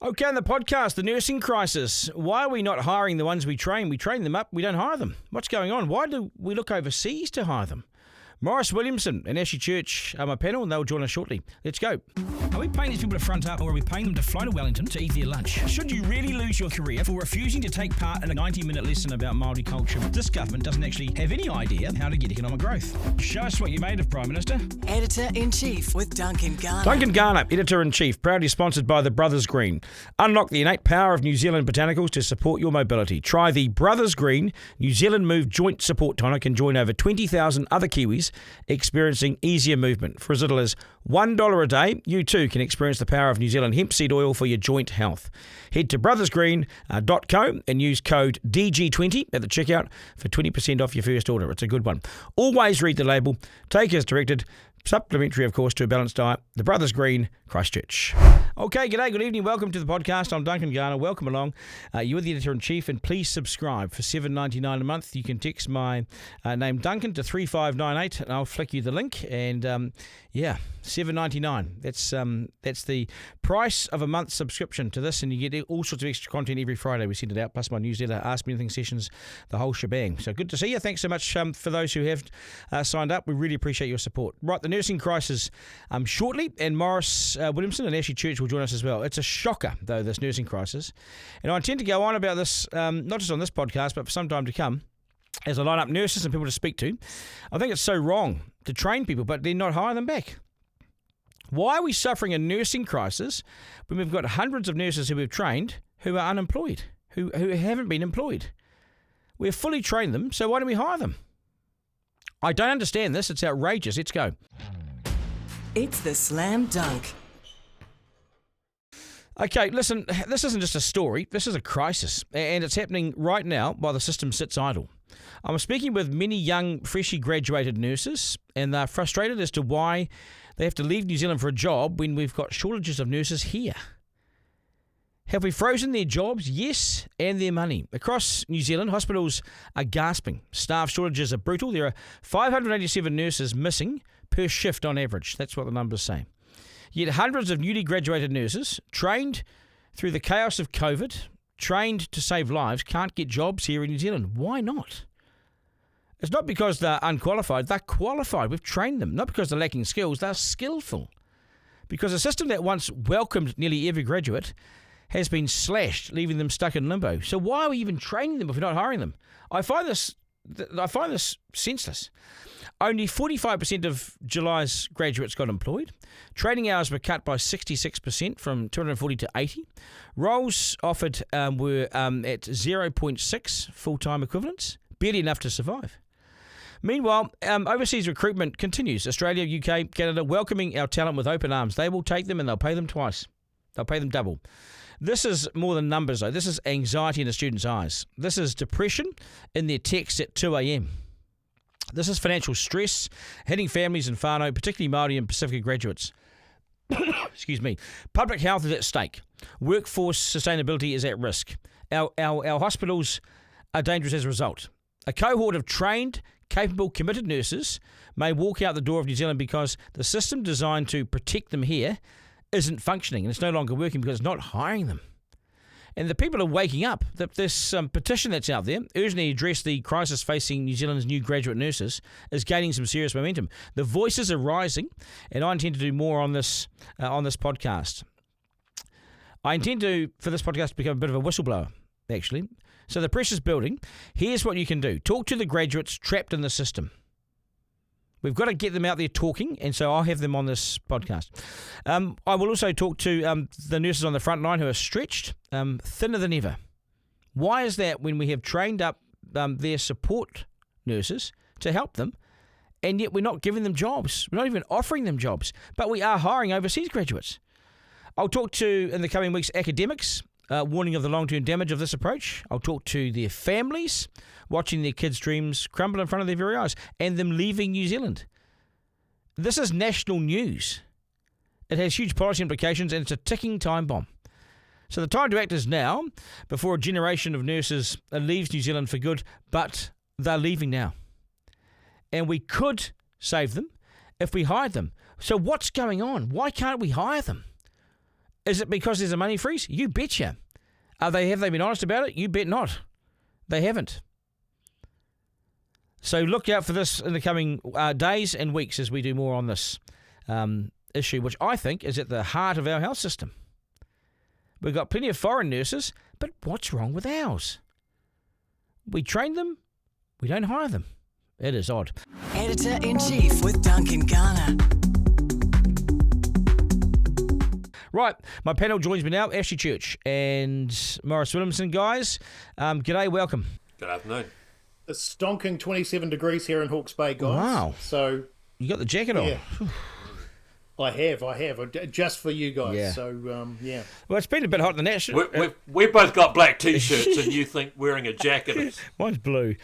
Okay, on the podcast, the nursing crisis. Why are we not hiring the ones we train? We train them up, we don't hire them. What's going on? Why do we look overseas to hire them? Maurice, Williamson and Ashley Church are my panel and they'll join us shortly. Let's go. Are we paying these people to front up or are we paying them to fly to Wellington to eat their lunch? Should you really lose your career for refusing to take part in a 90-minute lesson about Māori culture? This government doesn't actually have any idea how to get economic growth. Show us what you made of, Prime Minister. Editor-in-Chief with Duncan Garner. Duncan Garner, Editor-in-Chief, proudly sponsored by the Brothers Green. Unlock the innate power of New Zealand botanicals to support your mobility. Try the Brothers Green New Zealand Move Joint Support Tonic and join over 20,000 other Kiwis experiencing easier movement. For as little as $1 a day, you too can experience the power of New Zealand hemp seed oil for your joint health. Head to brothersgreen.co and use code DG20 at the checkout for 20% off your first order. It's a good one. Always read the label. Take as directed. Supplementary, of course, to a balanced diet. The Brothers Green, Christchurch. Okay, g'day, good evening. Welcome to the podcast. I'm Duncan Garner. Welcome along. You're the Editor-in-Chief, and please subscribe for $7.99 a month. You can text my name Duncan to 3598, and I'll flick you the link. And $7.99. That's the price of a month's subscription to this, and you get all sorts of extra content every Friday. We send it out, plus my newsletter, Ask Me Anything sessions, the whole shebang. So good to see you. Thanks so much for those who have signed up. We really appreciate your support. Right, the nursing crisis shortly, and Maurice Williamson and Ashley Church will join us as well. It's a shocker, though, this nursing crisis. And I intend to go on about this, not just on this podcast, but for some time to come, as I line up nurses and people to speak to. I think it's so wrong to train people, but then not hire them back. Why are we suffering a nursing crisis when we've got hundreds of nurses who we've trained who are unemployed, who haven't been employed? We've fully trained them, so why don't we hire them? I don't understand this. It's outrageous. Let's go. It's the Slam Dunk. Okay, listen, this isn't just a story. This is a crisis, and it's happening right now while the system sits idle. I'm speaking with many young, freshly graduated nurses, and they're frustrated as to why they have to leave New Zealand for a job when we've got shortages of nurses here. Have we frozen their jobs? Yes, and their money. Across New Zealand, hospitals are gasping. Staff shortages are brutal. There are 587 nurses missing per shift on average. That's what the numbers say. Yet hundreds of newly graduated nurses, trained through the chaos of COVID, trained to save lives, can't get jobs here in New Zealand. Why not? It's not because they're unqualified. They're qualified. We've trained them. Not because they're lacking skills. They're skillful. Because a system that once welcomed nearly every graduate has been slashed, leaving them stuck in limbo. So why are we even training them if we're not hiring them? I find this senseless. Only 45% of July's graduates got employed. Training hours were cut by 66% from 240 to 80. Roles offered were at 0.6 full-time equivalents, barely enough to survive. Meanwhile, overseas recruitment continues. Australia, UK, Canada, welcoming our talent with open arms. They will take them and they'll pay them twice. They'll pay them double. This is more than numbers, though. This is anxiety in a student's eyes. This is depression in their texts at 2 a.m. This is financial stress hitting families in whānau, particularly Māori and Pacifica graduates. Excuse me. Public health is at stake. Workforce sustainability is at risk. Our hospitals are dangerous as a result. A cohort of trained, capable, committed nurses may walk out the door of New Zealand because the system designed to protect them here isn't functioning and it's no longer working because it's not hiring them. And the people are waking up. This petition that's out there, urging to address the crisis facing New Zealand's new graduate nurses, is gaining some serious momentum. The voices are rising, and I intend to do more on this podcast. I intend for this podcast to become a bit of a whistleblower, actually. So the pressure's building. Here's what you can do. Talk to the graduates trapped in the system. We've got to get them out there talking, and so I'll have them on this podcast. I will also talk to the nurses on the front line who are stretched, thinner than ever. Why is that when we have trained up their support nurses to help them, and yet we're not giving them jobs? We're not even offering them jobs, but we are hiring overseas graduates. I'll talk to, in the coming weeks, academics, warning of the long-term damage of this approach. I'll talk to their families, watching their kids' dreams crumble in front of their very eyes, and them leaving New Zealand. This is national news. It has huge policy implications, and it's a ticking time bomb. So the time to act is now, before a generation of nurses leaves New Zealand for good, but they're leaving now. And we could save them if we hired them. So what's going on? Why can't we hire them? Is it because there's a money freeze? You betcha. Have they been honest about it? You bet not. They haven't. So look out for this in the coming days and weeks as we do more on this issue, which I think is at the heart of our health system. We've got plenty of foreign nurses, but what's wrong with ours? We train them, we don't hire them. It is odd. Editor-in-Chief with Duncan Garner. Right, my panel joins me now, Ashley Church and Maurice Williamson. Guys, g'day, welcome. Good afternoon. It's stonking 27 degrees here in Hawke's Bay, guys. Wow. So You got the jacket on. yeah. I have, just for you guys. Yeah. So, yeah. Well, it's been a bit hot in the national. We've both got black T-shirts, and you think wearing a jacket is... Mine's blue.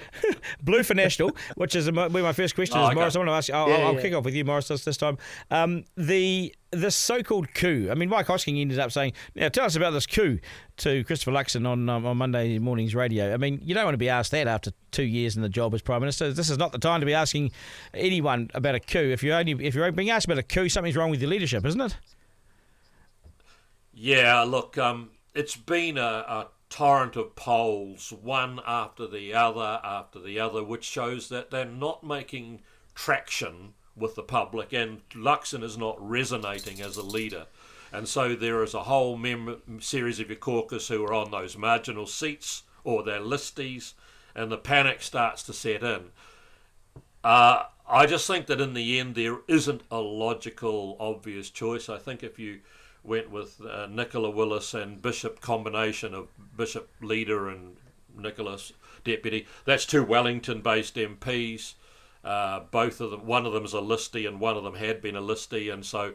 Blue for national, which is where my first question is, okay. Maurice. I want to ask you, I'll kick off with you, Maurice, this time. The so-called coup. I mean, Mike Hosking ended up saying, now tell us about this coup to Christopher Luxon on Monday morning's radio. I mean, you don't want to be asked that after 2 years in the job as Prime Minister. This is not the time to be asking anyone about a coup. If you're being asked about a coup, something's wrong with your leadership, isn't it? Yeah, look, it's been a torrent of polls, one after the other, which shows that they're not making traction with the public, and Luxon is not resonating as a leader. And so there is a whole series of your caucus who are on those marginal seats or their listies, and the panic starts to set in. I just think that in the end there isn't a logical, obvious choice. I think if you went with Nicola Willis and Bishop combination of Bishop leader and Nicholas deputy, that's two Wellington-based MPs. Both of them, one of them is a listie and one of them had been a listie, and so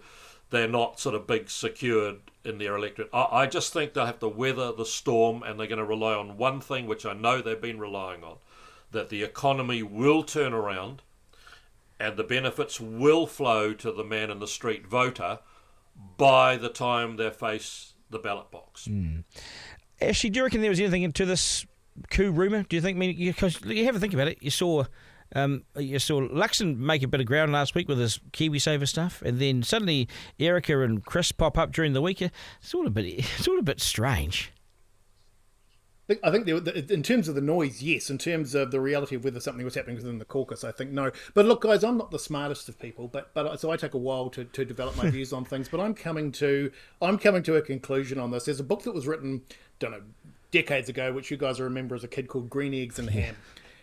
they're not sort of big secured in their electorate. I just think they'll have to weather the storm, and they're going to rely on one thing, which I know they've been relying on, that the economy will turn around and the benefits will flow to the man in the street voter by the time they face the ballot box. Ashley, do you reckon there was anything into this coup rumour? Do you think? Because you have to think about it. You saw Luxon make a bit of ground last week with his KiwiSaver stuff, and then suddenly Erica and Chris pop up during the week. It's all a bit strange. I think in terms of the noise, yes. In terms of the reality of whether something was happening within the caucus, I think no. But look, guys, I'm not the smartest of people, but so I take a while to develop my views on things. But I'm coming to a conclusion on this. There's a book that was written, decades ago, which you guys will remember as a kid, called Green Eggs and Ham.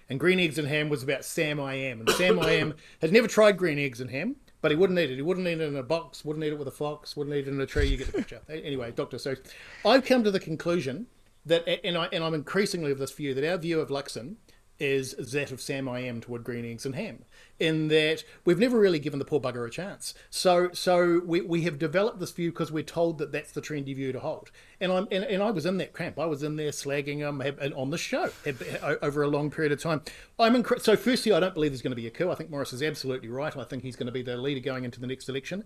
And Green Eggs and Ham was about Sam I Am. And Sam I Am had never tried green eggs and ham, but he wouldn't eat it. He wouldn't eat it in a box, wouldn't eat it with a fox, wouldn't eat it in a tree. You get the picture. Anyway, Doctor, so I've come to the conclusion that, and I'm increasingly of this view, that our view of Luxon is that of Sam I Am toward Green Eggs and Ham, in that we've never really given the poor bugger a chance. So we have developed this view because we're told that that's the trendy view to hold. And I was in that camp. I was in there slagging him on the show over a long period of time. So firstly, I don't believe there's going to be a coup. I think Maurice is absolutely right. I think he's going to be the leader going into the next election.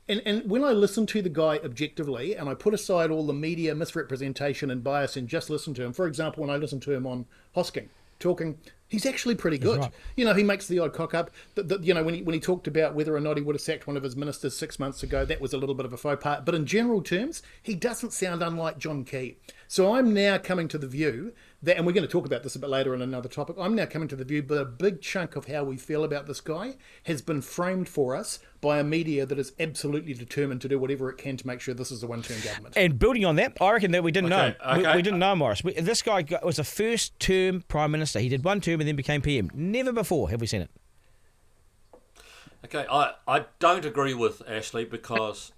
And when I listen to the guy objectively, and I put aside all the media misrepresentation and bias and just listen to him, for example, when I listen to him on Hosking talking, he's actually pretty good. Right. He makes the odd cock up. When he talked about whether or not he would have sacked one of his ministers 6 months ago, that was a little bit of a faux pas. But in general terms, he doesn't sound unlike John Key. So I'm now coming to the view that, and we're going to talk about this a bit later in another topic, I'm now coming to the view that a big chunk of how we feel about this guy has been framed for us by a media that is absolutely determined to do whatever it can to make sure this is a one-term government. And building on that, I reckon that we didn't know. Okay. We didn't know, Maurice. This guy was a first-term Prime Minister. He did one term and then became PM. Never before have we seen it. Okay, I don't agree with Ashley because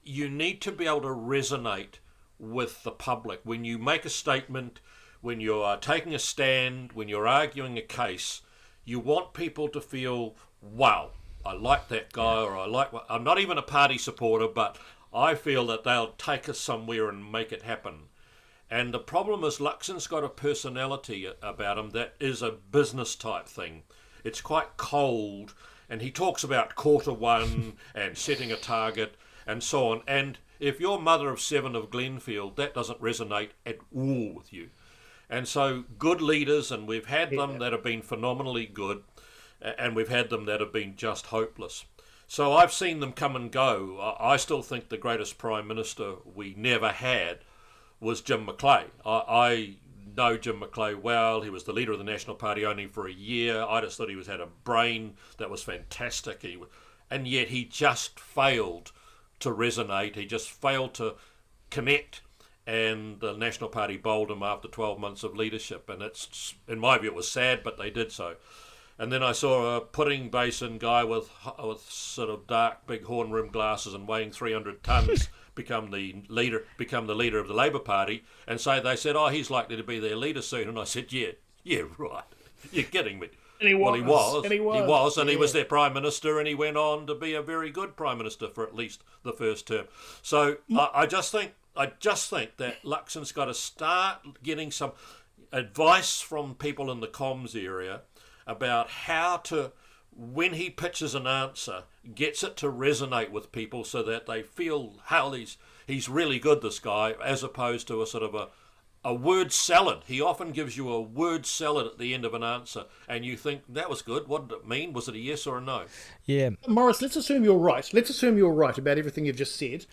you need to be able to resonate with the public. When you make a statement, when you are taking a stand, when you're arguing a case, you want people to feel, wow, I like that guy, or I'm not even a party supporter, but I feel that they'll take us somewhere and make it happen. And the problem is Luxon's got a personality about him that is a business type thing. It's quite cold, and he talks about quarter one and setting a target and so on. And if you're mother of seven of Glenfield, that doesn't resonate at all with you. And so good leaders, and we've had them that have been phenomenally good, and we've had them that have been just hopeless. So I've seen them come and go. I still think the greatest Prime Minister we never had was Jim Macleay. I know Jim Macleay well. He was the leader of the National Party only for a year. I just thought he had a brain that was fantastic. And yet he just failed to resonate. He just failed to connect. And the National Party bowled him after 12 months of leadership. And it's, in my view, it was sad, but they did so. And then I saw a pudding basin guy with sort of dark, big horn-rimmed glasses and weighing 300 tons become the leader of the Labour Party, and so they said, oh, he's likely to be their leader soon. And I said, yeah, right. You're kidding me. And he was. He was their Prime Minister, and he went on to be a very good Prime Minister for at least the first term. So I just think that Luxon's got to start getting some advice from people in the comms area about how to, when he pitches an answer, gets it to resonate with people so that they feel how he's really good, this guy, as opposed to a sort of a word salad. He often gives you a word salad at the end of an answer, and you think, that was good. What did it mean? Was it a yes or a no? Yeah. Maurice, let's assume you're right. Let's assume you're right about everything you've just said.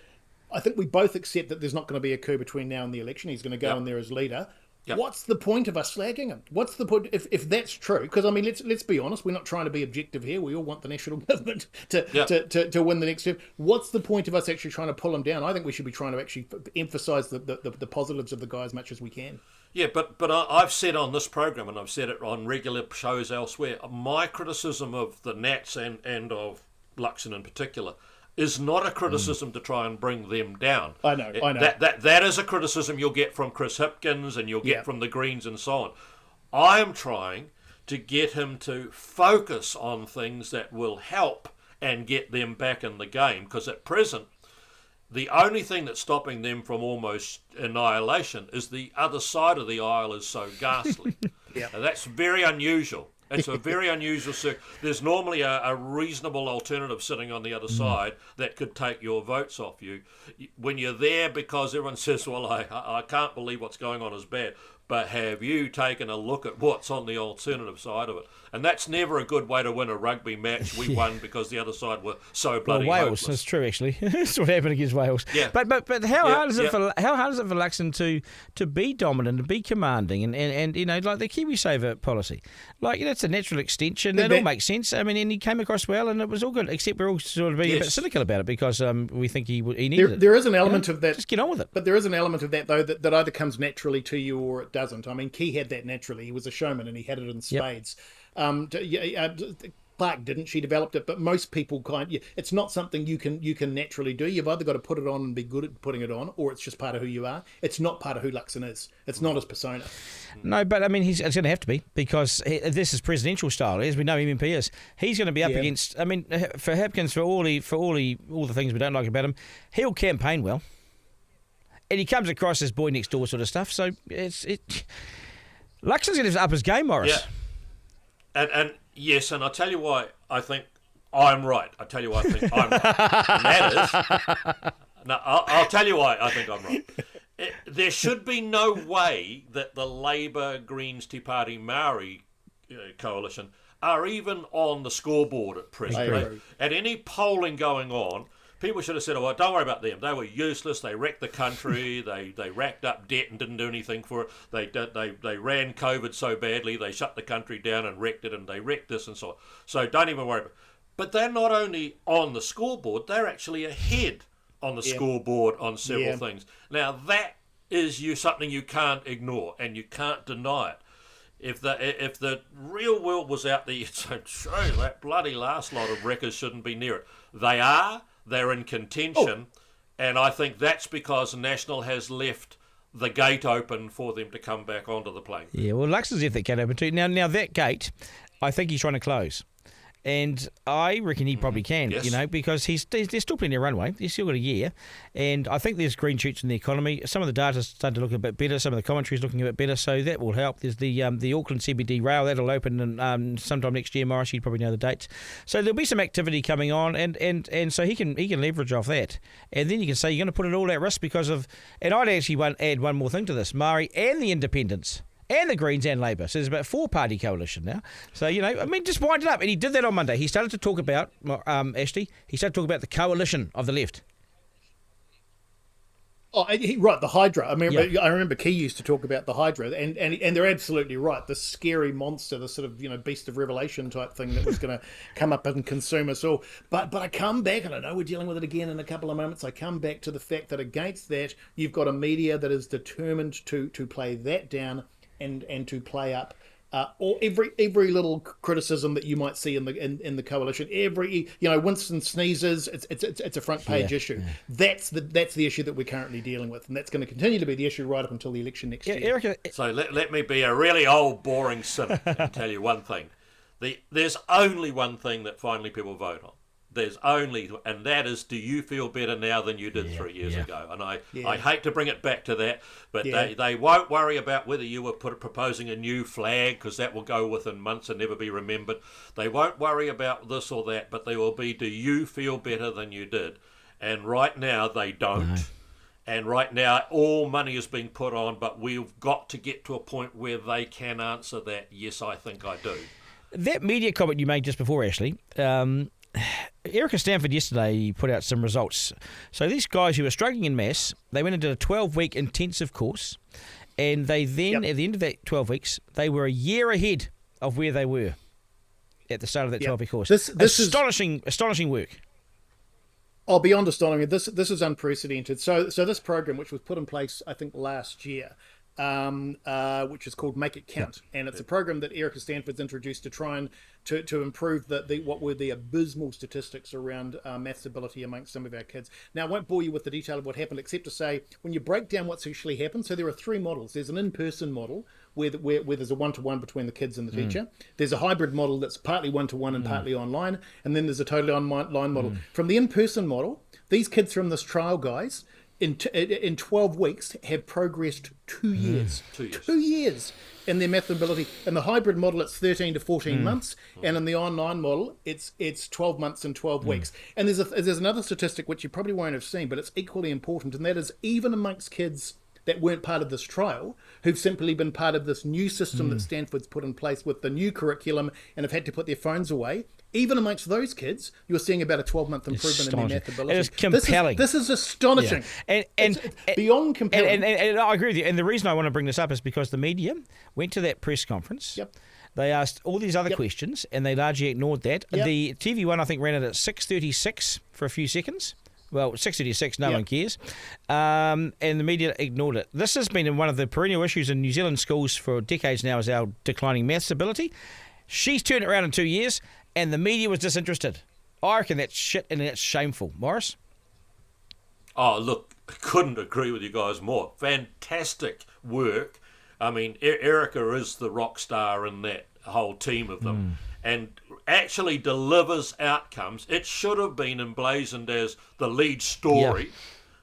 I think we both accept that there's not going to be a coup between now and the election. He's going to go in there as leader. Yep. What's the point of us slagging him? What's the point if that's true? Because I mean, let's be honest. We're not trying to be objective here. We all want the national government to win the next term. What's the point of us actually trying to pull him down? I think we should be trying to actually emphasise the positives of the guy as much as we can. Yeah, but I've said on this program, and I've said it on regular shows elsewhere, my criticism of the Nats and of Luxon in particular is not a criticism to try and bring them down. I know. That is a criticism you'll get from Chris Hipkins and you'll get from the Greens and so on. I am trying to get him to focus on things that will help and get them back in the game, because at present, the only thing that's stopping them from almost annihilation is the other side of the aisle is so ghastly. And that's very unusual. It's a very unusual circle. There's normally a reasonable alternative sitting on the other side that could take your votes off you. When you're there because everyone says, well, I can't believe what's going on is bad, but have you taken a look at what's on the alternative side of it? And that's never a good way to win a rugby match. We won because the other side were so bloody Wales, hopeless. that's true actually. That's what happened against Wales. Yeah. But how hard is it for Luxon to be dominant and be commanding and you know, like the KiwiSaver policy, like that's a natural extension. That all makes sense. I mean, and he came across well, and it was all good. Except we're all sort of being a bit cynical about it because we think he needed it. There is an element of that. Just get on with it. But there is an element of that though that either comes naturally to you or it doesn't. I mean, Key had that naturally. He was a showman and he had it in spades. Clark didn't. She developed it, but most people it's not something you can naturally do. You've either got to put it on and be good at putting it on, or it's just part of who you are. It's not part of who Luxon is. It's not his persona. No, but I mean, it's going to have to be because this is presidential style, as we know MMP is. He's going to be up against. I mean, for Hipkins, for all the things we don't like about him, he'll campaign well, and he comes across as boy next door sort of stuff. So Luxon's going to up his game, Maurice. Yeah. And yes, and I'll tell you why I think I'm right. I'll tell you why I think I'm right. And that is... No, I'll tell you why I think I'm right. There should be no way that the Labour, Greens, Tea Party, Maori coalition are even on the scoreboard at present. At any polling going on, people should have said, oh, don't worry about them. They were useless. They wrecked the country. They racked up debt and didn't do anything for it. They ran COVID so badly. They shut the country down and wrecked it, and they wrecked this and so on. So don't even worry about it. But they're not only on the scoreboard, they're actually ahead on the scoreboard on several things. Now, that is something you can't ignore, and you can't deny it. If the real world was out there, you'd say, that bloody last lot of wreckers shouldn't be near it. They are. They're in contention, and I think that's because National has left the gate open for them to come back onto the plane. Yeah, well, Luxon's left that gate open too. Now that gate, I think he's trying to close. And I reckon he probably can, because there's still plenty of runway. He's still got a year. And I think there's green shoots in the economy. Some of the data's starting to look a bit better. Some of the commentary's looking a bit better. So that will help. There's the Auckland CBD rail. That'll open sometime next year. Maurice, you probably know the dates. So there'll be some activity coming on. And so he can leverage off that. And then you can say you're going to put it all at risk because of... And I'd actually add one more thing to this. Māori and the independents and the Greens and Labour. So there's about 4-party coalition now. So, just wind it up. And he did that on Monday. He started to talk about, Ashley, he started to talk about the coalition of the left. Oh, right, the Hydra. I remember Key used to talk about the Hydra, and they're absolutely right. The scary monster, the sort of beast of Revelation type thing that was going to come up and consume us all. But I come back, and I know we're dealing with it again in a couple of moments. I come back to the fact that against that, you've got a media that is determined to play that down and to play up. Or every little criticism that you might see in the coalition, Winston sneezes, it's a front page issue. Yeah. That's the issue that we're currently dealing with, and that's going to continue to be the issue right up until the election next year. Erica, so let me be a really old, boring cynic and tell you one thing: there's only one thing that finally people vote on. And that is, do you feel better now than you did 3 years ago? And I hate to bring it back to that, but they won't worry about whether you were proposing a new flag, because that will go within months and never be remembered. They won't worry about this or that, but they will be, do you feel better than you did? And right now they don't. No. And right now all money is being put on, but we've got to get to a point where they can answer that, yes, I think I do. That media comment you made just before, Ashley, Erica Stanford yesterday put out some results. So these guys who were struggling in maths, they went into a 12-week intensive course, and they then, at the end of that 12 weeks, they were a year ahead of where they were at the start of that 12-week course. This astonishing work. Oh, beyond astonishing. This is unprecedented. So this program, which was put in place, I think, last year, which is called Make It Count, and it's a program that Erica Stanford's introduced to try and to improve what were the abysmal statistics around maths ability amongst some of our kids. Now, I won't bore you with the detail of what happened, except to say, when you break down what's actually happened, so there are 3 models. There's an in-person model where there's a one-to-one between the kids and the teacher. There's a hybrid model that's partly one-to-one and partly online, and then there's a totally online model. From the in-person model, these kids from this trial, guys, in 12 weeks have progressed 2 years. 2 years in their math ability. In the hybrid model, it's 13 to 14 months, and in the online model, it's 12 months and 12 weeks. And there's another statistic which you probably won't have seen, but it's equally important, and that is even amongst kids that weren't part of this trial, who've simply been part of this new system that Stanford's put in place with the new curriculum and have had to put their phones away. Even amongst those kids, you're seeing about a 12-month improvement in their math ability. It is compelling. This is astonishing. Yeah. It's beyond compelling. And I agree with you. And the reason I want to bring this up is because the media went to that press conference. Yep. They asked all these other questions, and they largely ignored that. Yep. The TV one, I think, ran it at 6:36 for a few seconds. Well, 6:36, no one cares. And the media ignored it. This has been one of the perennial issues in New Zealand schools for decades now, is our declining maths ability. She's turned it around in 2 years, and the media was disinterested. I reckon that's shit, and that's shameful. Maurice? Oh, look, I couldn't agree with you guys more. Fantastic work. I mean, Erica is the rock star in that whole team of them. And actually delivers outcomes. It should have been emblazoned as the lead story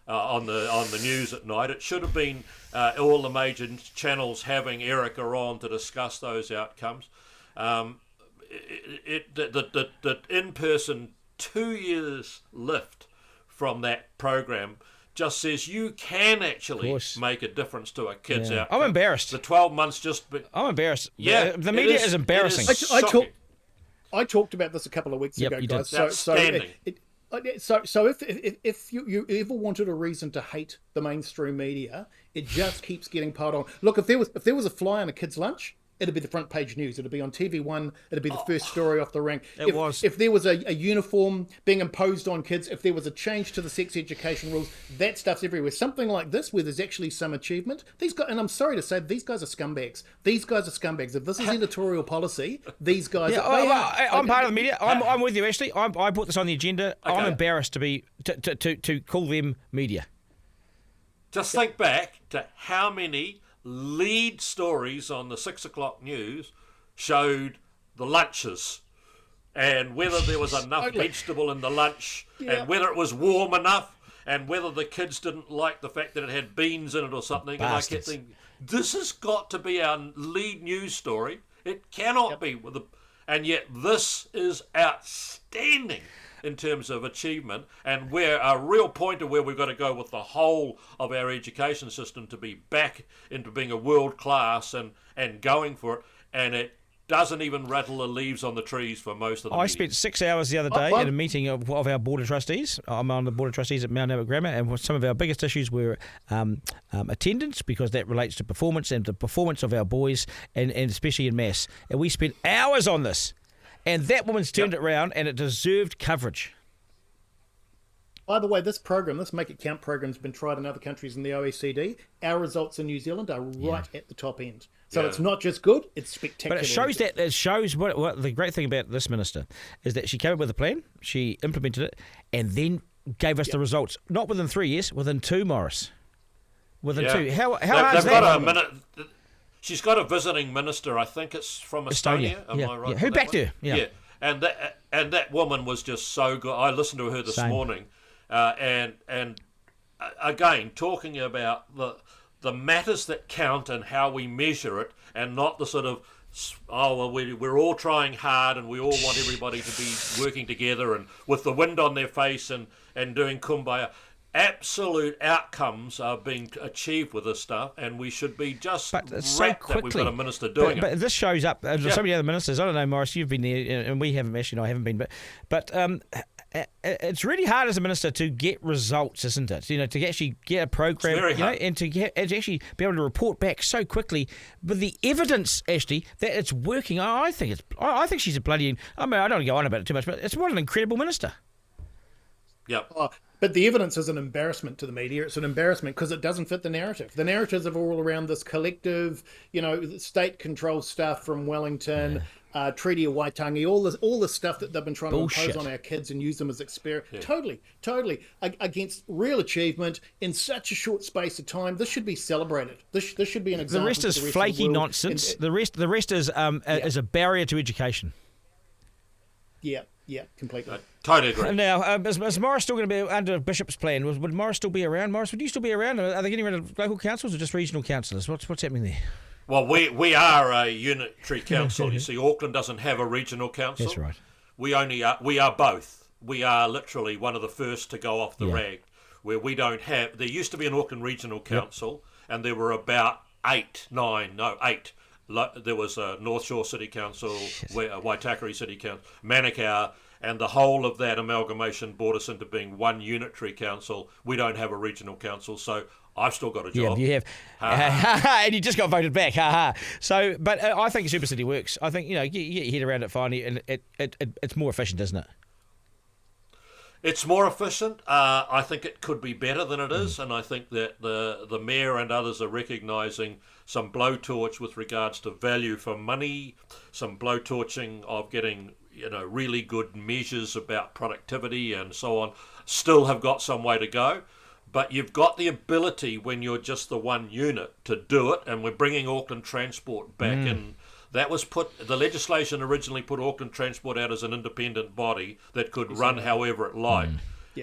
on the news at night. It should have been all the major channels having Erica on to discuss those outcomes. The in-person 2 years lift from that program just says you can actually make a difference to a kid's outcome. I'm embarrassed. The 12 months just... I'm embarrassed. Yeah. The media is embarrassing. I talked about this a couple of weeks ago, guys. Outstanding. So if you ever wanted a reason to hate the mainstream media, it just keeps getting piled on. Look, if there was a fly on a kid's lunch, it'd be the front page news. It'd be on TV1. It'd be the first story off the rank. If there was a uniform being imposed on kids, if there was a change to the sex education rules, that stuff's everywhere. Something like this, where there's actually some achievement. These guys, and I'm sorry to say, these guys are scumbags. These guys are scumbags. If this is editorial policy, these guys. I'm part of the media. I'm with you, Ashley. I put this on the agenda. Okay. I'm embarrassed to call them media. Just think back to how many lead stories on the 6 o'clock news showed the lunches and whether there was enough vegetable in the lunch and whether it was warm enough and whether the kids didn't like the fact that it had beans in it or something. Bastards. And I kept thinking, this has got to be our lead news story. It cannot be. And yet this is outstanding. in terms of achievement, and we're a real pointer where we've got to go with the whole of our education system to be back into being a world class and going for it, and it doesn't even rattle the leaves on the trees for most of the I spent 6 hours the other day at a meeting of our Board of Trustees. I'm on the Board of Trustees at Mount Albert Grammar, and some of our biggest issues were attendance, because that relates to performance and the performance of our boys, and especially in maths. And we spent hours on this, and that woman's turned it around, and it deserved coverage. By the way, this Make It Count program, has been tried in other countries in the OECD. Our results in New Zealand are right at the top end. So it's not just good, it's spectacular. But it shows what the great thing about this minister is that she came up with a plan, she implemented it, and then gave us the results. Not within 3 years, within 2, Maurice. Within 2. How hard is that? She's got a visiting minister, I think it's from Estonia. Am I right? Who backed her? Yeah. And that woman was just so good. I listened to her this morning, and again, talking about the matters that count and how we measure it, and not the sort of, we're all trying hard and we all want everybody to be working together and with the wind on their face and doing kumbaya. Absolute outcomes are being achieved with this stuff, and we should be just so quickly that we've got a minister doing it. But this shows up. So many other ministers. I don't know, Maurice, you've been there, and we haven't. Actually, no, I haven't been. But it's really hard as a minister to get results, isn't it? To actually get a program, and to actually be able to report back so quickly with the evidence, Ashley, that it's working. I think she's a bloody. I don't want to go on about it too much, but what an incredible minister. Yep. But the evidence is an embarrassment to the media. It's an embarrassment because it doesn't fit the narrative. The narratives are all around this collective, state control stuff from Wellington, Treaty of Waitangi, all the stuff that they've been trying to impose on our kids and use them as experiment. Yeah. Totally against real achievement in such a short space of time. This should be celebrated. This should be an example. The rest is flaky nonsense. The rest is a barrier to education. Yeah, completely. I totally agree. Now, is Maurice still going to be under Bishop's plan? Would Maurice still be around? Maurice, would you still be around? Are they getting rid of local councils or just regional councillors? What's happening there? Well, we are a unitary council. You see, Auckland doesn't have a regional council. That's right. We are both. We are literally one of the first to go off the rag, where we don't have. There used to be an Auckland Regional Council, and there were about 8. There was a North Shore City Council, Waitakere City Council, Manukau, and the whole of that amalgamation brought us into being one unitary council. We don't have a regional council, so I've still got a job. Yeah, you have. And you just got voted back. So, but I think Super City works. I think, you get your head around it finally, and it's more efficient, isn't it? It's more efficient. I think it could be better than it is, and I think that the mayor and others are recognising some blowtorch with regards to value for money, some blowtorching of getting really good measures about productivity and so on. Still have got some way to go, but you've got the ability when you're just the one unit to do it, and we're bringing Auckland Transport back in. That was the legislation originally put Auckland Transport out as an independent body that could run however it liked,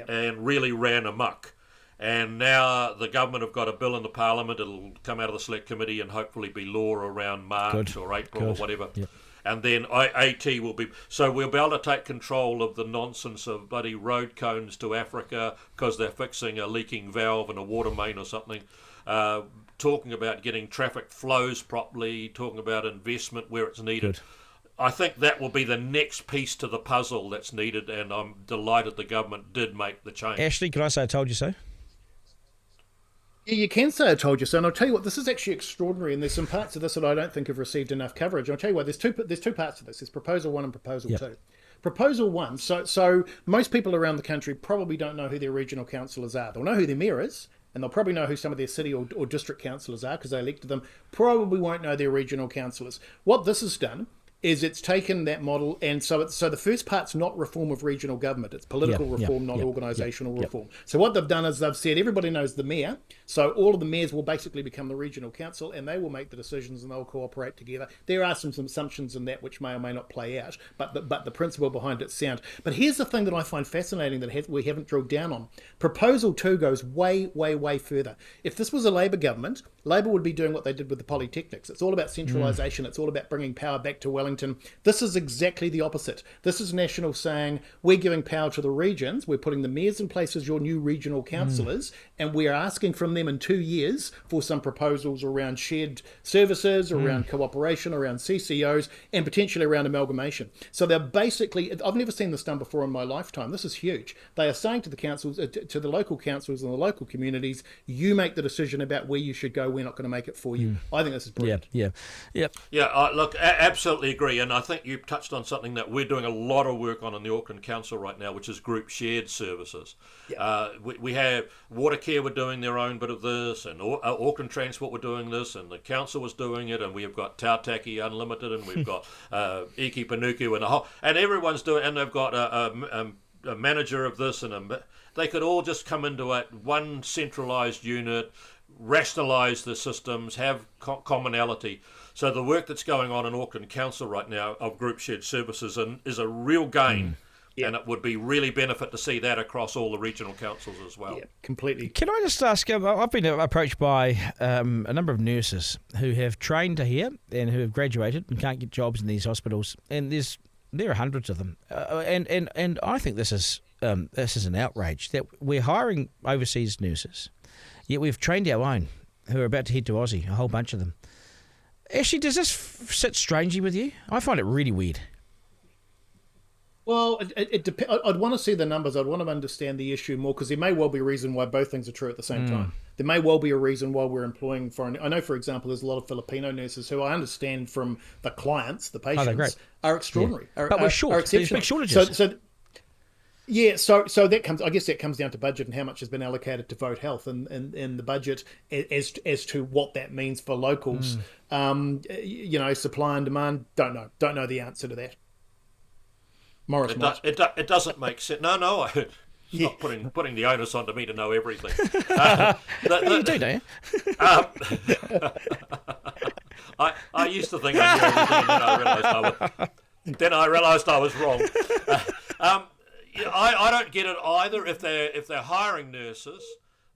and really ran amok. And now the government have got a bill in the Parliament. It'll come out of the Select Committee and hopefully be law around March or April or whatever. Yep. And then AT will be... So we'll be able to take control of the nonsense of bloody road cones to Africa because they're fixing a leaking valve in a water main or something. Talking about getting traffic flows properly, talking about investment where it's needed. Good. I think that will be the next piece to the puzzle that's needed, and I'm delighted the government did make the change. Ashley, can I say I told you so? Yeah, you can say I told you so, and I'll tell you what, this is actually extraordinary, and there's some parts of this that I don't think have received enough coverage. I'll tell you what, there's two parts to this. There's Proposal 1 and Proposal 2. Proposal 1, so most people around the country probably don't know who their regional councillors are. They'll know who their mayor is, and they'll probably know who some of their city or district councillors are because they elected them, probably won't know their regional councillors. What this has done is it's taken that model, and so the first part's not reform of regional government, it's political reform, not organisational reform. So what they've done is they've said everybody knows the mayor, so all of the mayors will basically become the regional council, and they will make the decisions and they'll cooperate together. There are some assumptions in that which may or may not play out, but the principle behind it's sound. But here's the thing that I find fascinating that we haven't drilled down on. Proposal 2 goes way, way, way further. If this was a Labor government, Labor would be doing what they did with the polytechnics. It's all about centralisation. It's all about bringing power back to Wellington Wellington. This is exactly the opposite. This is National saying, we're giving power to the regions, we're putting the mayors in place as your new regional councillors, and we are asking from them in 2 years for some proposals around shared services, around cooperation, around CCOs, and potentially around amalgamation. So they're basically, I've never seen this done before in my lifetime. This is huge. They are saying to the councils, to the local councils and the local communities, you make the decision about where you should go. We're not going to make it for you. I think this is brilliant. Yeah. Look, absolutely agree. And I think you touched on something that we're doing a lot of work on in the Auckland Council right now, which is group shared services. We have Watercare were doing their own bit of this, and Auckland Transport were doing this, and the council was doing it, and we've got Tautaki Unlimited, and we've got Iki Panuku, and everyone's doing, and they've got a manager of this, and they could all just come into one centralised unit, rationalise the systems, have commonality. So the work that's going on in Auckland Council right now of group shared services is a real gain. And it would be really benefit to see that across all the regional councils as well. Yeah, completely. Can I just ask, I've been approached by a number of nurses who have trained here and who have graduated and can't get jobs in these hospitals, and there are hundreds of them. And I think this is an outrage that we're hiring overseas nurses, yet we've trained our own who are about to head to Aussie, a whole bunch of them. Actually, does this sit strangely with you? I find it really weird. Well, it depends. I'd want to see the numbers. I'd want to understand the issue more, because there may well be a reason why both things are true at the same time. There may well be a reason why we're employing foreign. I know, for example, there's a lot of Filipino nurses who I understand from the clients, the patients, are extraordinary. Yeah. But we're short. Are exceptional. There's big shortages. So that comes. I guess that comes down to budget and how much has been allocated to vote health and the budget as to what that means for locals. Supply and demand. Don't know the answer to that. Maurice, it doesn't make sense. No, it's not putting the onus onto me to know everything. You do, don't you? I used to think I knew everything, and then I realised I was wrong. I don't get it either. If they're hiring nurses,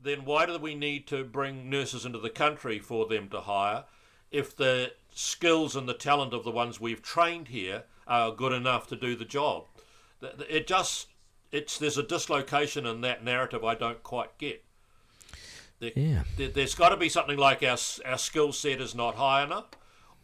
then why do we need to bring nurses into the country for them to hire? If the skills and the talent of the ones we've trained here are good enough to do the job, there's a dislocation in that narrative I don't quite get. There's got to be something like our skill set is not high enough,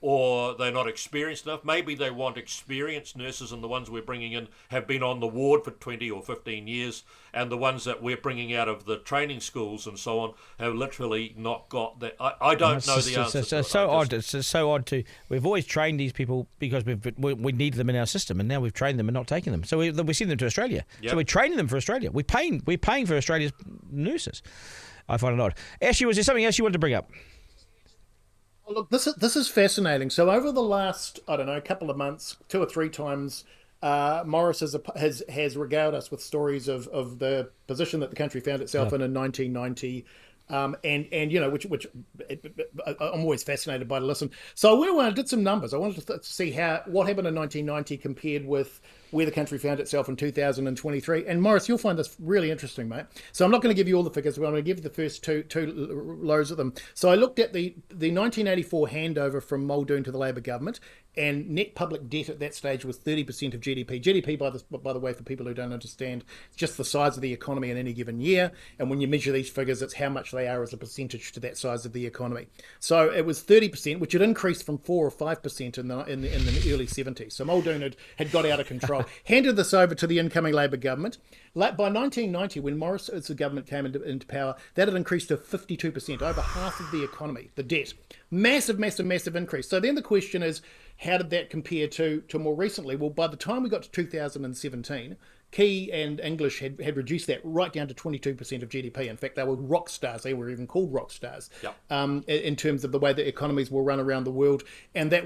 or they're not experienced enough. Maybe they want experienced nurses, and the ones we're bringing in have been on the ward for 20 or 15 years, and the ones that we're bringing out of the training schools and so on have literally not got that. I don't know the answer. It's so odd. It's so odd too. We've always trained these people because we need them in our system, and now we've trained them and not taken them. So we send them to Australia. Yep. So we're training them for Australia. We're paying for Australia's nurses. I find it odd. Ashley, was there something else you wanted to bring up? Well, look, this is fascinating. So over the last, couple of months, 2 or 3 times, Maurice has regaled us with stories of the position that the country found itself in 1990. Which I'm always fascinated by to listen. So I went away and did some numbers. I wanted to see what happened in 1990 compared with where the country found itself in 2023. And Maurice, you'll find this really interesting, mate. So I'm not going to give you all the figures, but I'm going to give you the first two lows of them. So I looked at the 1984 handover from Muldoon to the Labor government, and net public debt at that stage was 30% of GDP. GDP, by the way, for people who don't understand, it's just the size of the economy in any given year. And when you measure these figures, it's how much they are as a percentage to that size of the economy. So it was 30%, which had increased from 4 or 5% in the early 70s. So Muldoon had got out of control. Handed this over to the incoming Labor government. By 1990, when Maurice's government came into power, that had increased to 52%, over half of the economy, the debt. Massive increase. So then the question is, how did that compare to more recently? Well, by the time we got to 2017, Key and English had reduced that right down to 22% of GDP. In fact, they were rock stars. They were even called rock stars. Yep. In terms of the way that economies will run around the world. And they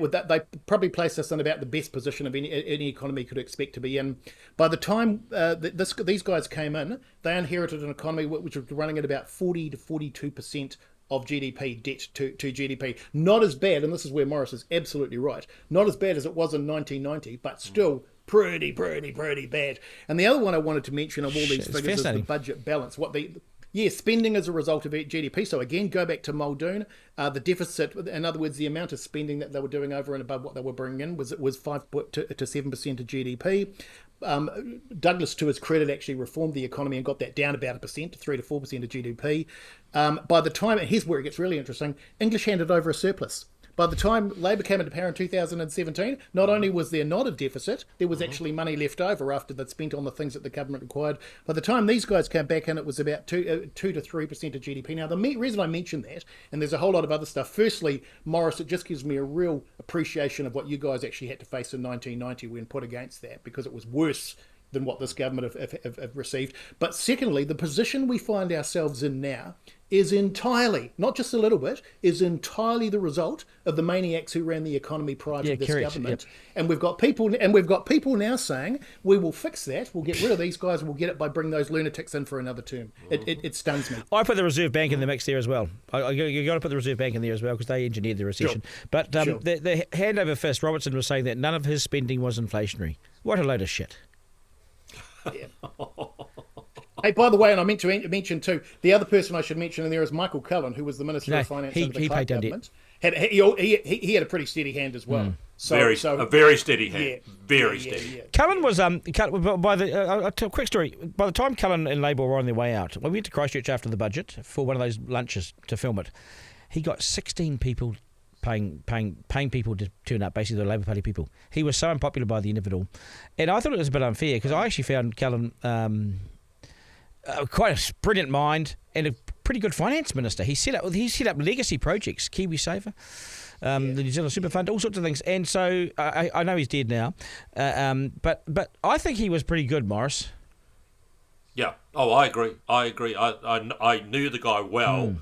probably placed us in about the best position of any economy could expect to be in. By the time these guys came in, they inherited an economy which was running at about 40 to 42% of GDP, debt to GDP. Not as bad, and this is where Maurice is absolutely right, not as bad as it was in 1990, but still pretty bad. And the other one I wanted to mention of all these figures is the budget balance. Yeah, spending as a result of GDP. So again, go back to Muldoon. The deficit, in other words, the amount of spending that they were doing over and above what they were bringing in was 5 to 7% of GDP. Douglas, to his credit, actually reformed the economy and got that down about 1% to 3 to 4% of GDP. By the time, and here's where it gets really interesting, English handed over a surplus. By the time Labor came into power in 2017, not only was there not a deficit, there was actually money left over after they'd spent on the things that the government required. By the time these guys came back in, it was about 2 to 3% of GDP. Now, the reason I mention that, and there's a whole lot of other stuff, firstly, Maurice, it just gives me a real appreciation of what you guys actually had to face in 1990 when put against that, because it was worse than what this government have received. But secondly, the position we find ourselves in now is entirely, not just a little bit, is entirely the result of the maniacs who ran the economy prior to this government. Yep. And we've got people now saying, we will fix that, we'll get rid of these guys, we'll get it by bringing those lunatics in for another term. It stuns me. I put the Reserve Bank in the mix there as well. You got to put the Reserve Bank in there as well because they engineered the recession. Sure. But the hand over fist, Robertson was saying that none of his spending was inflationary. What a load of shit. Yeah. Hey, by the way, and I meant to mention too, the other person I should mention in there is Michael Cullen, who was the Minister of Finance under the Clark government. He had a pretty steady hand as well. A very steady hand. Yeah, very steady. Yeah. Cullen was I'll tell a quick story. By the time Cullen and Labour were on their way out, we went to Christchurch after the budget for one of those lunches to film it. He got 16 people paying people to turn up, basically the Labour Party people. He was so unpopular by the end of it all. And I thought it was a bit unfair because I actually found Cullen quite a brilliant mind and a pretty good finance minister. He set up legacy projects, KiwiSaver, the New Zealand Super Fund, all sorts of things. And so I know he's dead now, but I think he was pretty good, Maurice. Yeah. Oh, I agree. I knew the guy well.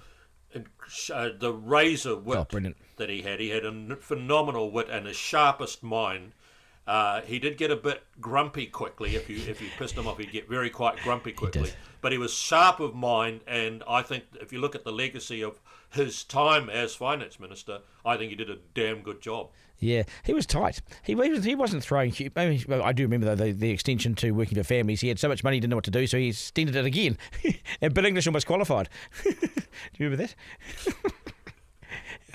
And the razor wit that he had a phenomenal wit and his sharpest mind. He did get a bit grumpy quickly. If you pissed him off, he'd get quite grumpy quickly. But he was sharp of mind, and I think if you look at the legacy of his time as finance minister, I think he did a damn good job. Yeah, he was tight. He wasn't throwing. I mean, I do remember though the extension to working for families. He had so much money, he didn't know what to do, so he extended it again. And Bill English almost qualified. Do you remember that?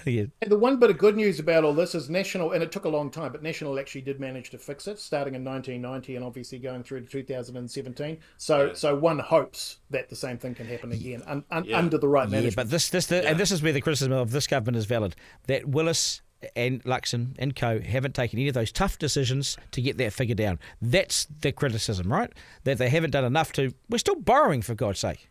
Yeah. And the one bit of good news about all this is National, and it took a long time, but National actually did manage to fix it, starting in 1990 and obviously going through to 2017. So one hopes that the same thing can happen again under the right management. Yeah, but and this is where the criticism of this government is valid, that Willis and Luxon and co haven't taken any of those tough decisions to get that figure down. That's the criticism, right? That they haven't done enough to... We're still borrowing, for God's sake.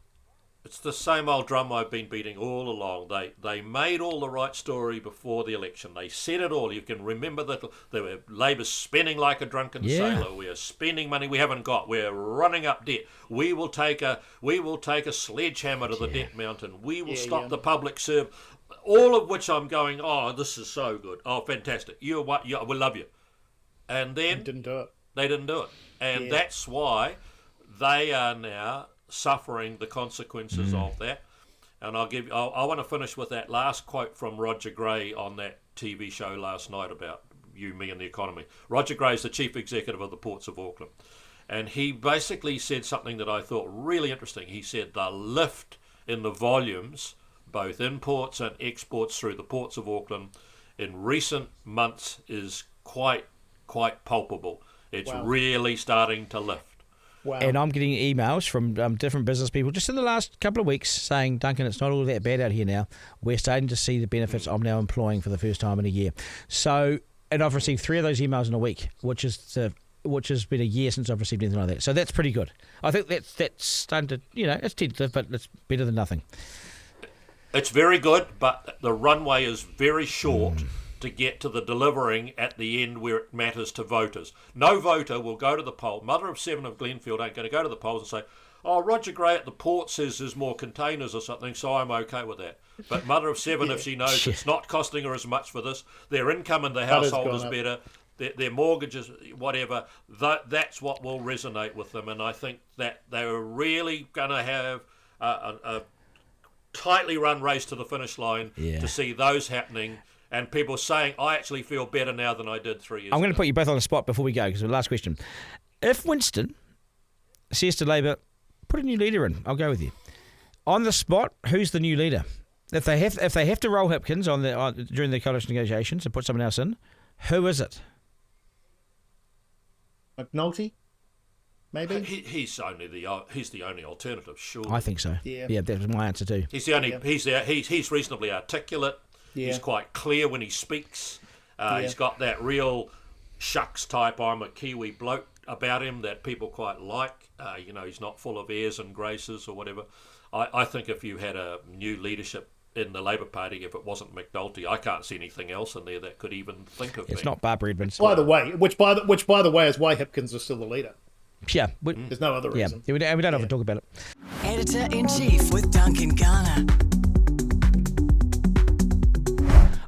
It's the same old drum I've been beating all along. They made all the right story before the election. They said it all. You can remember that they were Labour spending like a drunken sailor. We are spending money we haven't got. We're running up debt. We will take a sledgehammer to the debt mountain. We will stop the public service. All of which I'm going, oh, this is so good. Oh, fantastic. We love you. And then they didn't do it. And that's why they are now suffering the consequences of that. And I want to finish with that last quote from Roger Gray on that TV show last night about you, me and the economy. Roger Gray is the chief executive of the Ports of Auckland, and he basically said something that I thought really interesting. He said the lift in the volumes, both imports and exports through the Ports of Auckland in recent months is quite palpable. It's really starting to lift. Wow. And I'm getting emails from different business people just in the last couple of weeks saying, Duncan, it's not all that bad out here now. We're starting to see the benefits I'm now employing for the first time in a year. So, and I've received 3 of those emails in a week, which has been a year since I've received anything like that. So that's pretty good. I think that's starting to, it's tentative, but it's better than nothing. It's very good, but the runway is very short to get to the delivering at the end where it matters to voters. No voter will go to the poll. Mother of 7 of Glenfield ain't going to go to the polls and say, oh, Roger Gray at the port says there's more containers or something, so I'm okay with that. But Mother of 7, if she knows it's not costing her as much for this, their income in the household is better, their mortgages, whatever, that's what will resonate with them. And I think that they're really going to have a tightly run race to the finish line to see those happening. And people saying, I actually feel better now than I did 3 years ago. I'm going to put you both on the spot before we go, because the last question. If Winston says to Labour, put a new leader in, I'll go with you. On the spot, who's the new leader? If they have to roll Hipkins during the coalition negotiations and put someone else in, who is it? McNulty, maybe. He's the only alternative, sure. I think so. Yeah, that was my answer too. He's the only. He's reasonably articulate. Yeah. He's quite clear when he speaks. He's got that real shucks type I'm a Kiwi bloke about him that people quite like. He's not full of airs and graces or whatever. I think if you had a new leadership in the Labour Party, if it wasn't McNulty, I can't see anything else in there that could even think of It's being. not Barbara Edmonds. By the way, which by the way is why Hipkins is still the leader. Yeah. There's no other reason. We don't have to talk about it. Editor-in-Chief with Duncan Garner.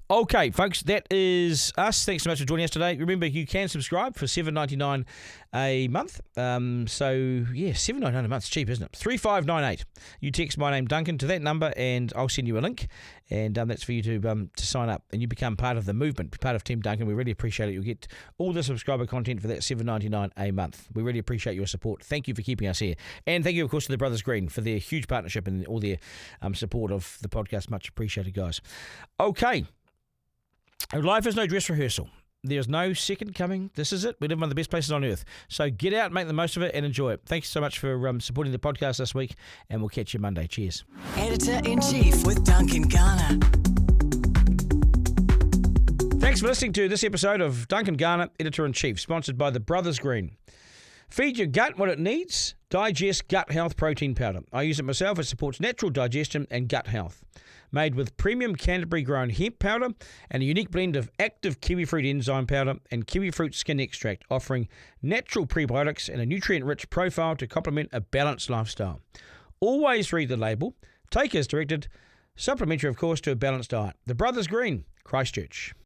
Okay, folks, that is us. Thanks so much for joining us today. Remember, you can subscribe for $7.99 a month. $7.99 a month. It's cheap, isn't it? 3598. You text my name, Duncan, to that number, and I'll send you a link. And that's for you to sign up, and you become part of the movement, part of Team Duncan. We really appreciate it. You'll get all the subscriber content for that $7.99 a month. We really appreciate your support. Thank you for keeping us here. And thank you, of course, to the Brothers Green for their huge partnership and all their support of the podcast. Much appreciated, guys. Okay. Life is no dress rehearsal. There's no second coming. This is it. We live in one of the best places on earth. So get out, make the most of it, and enjoy it. Thanks so much for supporting the podcast this week, and we'll catch you Monday. Cheers. Editor-in-Chief with Duncan Garner. Thanks for listening to this episode of Duncan Garner, Editor-in-Chief, sponsored by the Brothers Green. Feed your gut what it needs. Digest Gut Health Protein Powder. I use it myself. It supports natural digestion and gut health. Made with premium Canterbury-grown hemp powder and a unique blend of active kiwifruit enzyme powder and kiwifruit skin extract, offering natural prebiotics and a nutrient-rich profile to complement a balanced lifestyle. Always read the label. Take as directed. Supplementary, of course, to a balanced diet. The Brothers Green, Christchurch.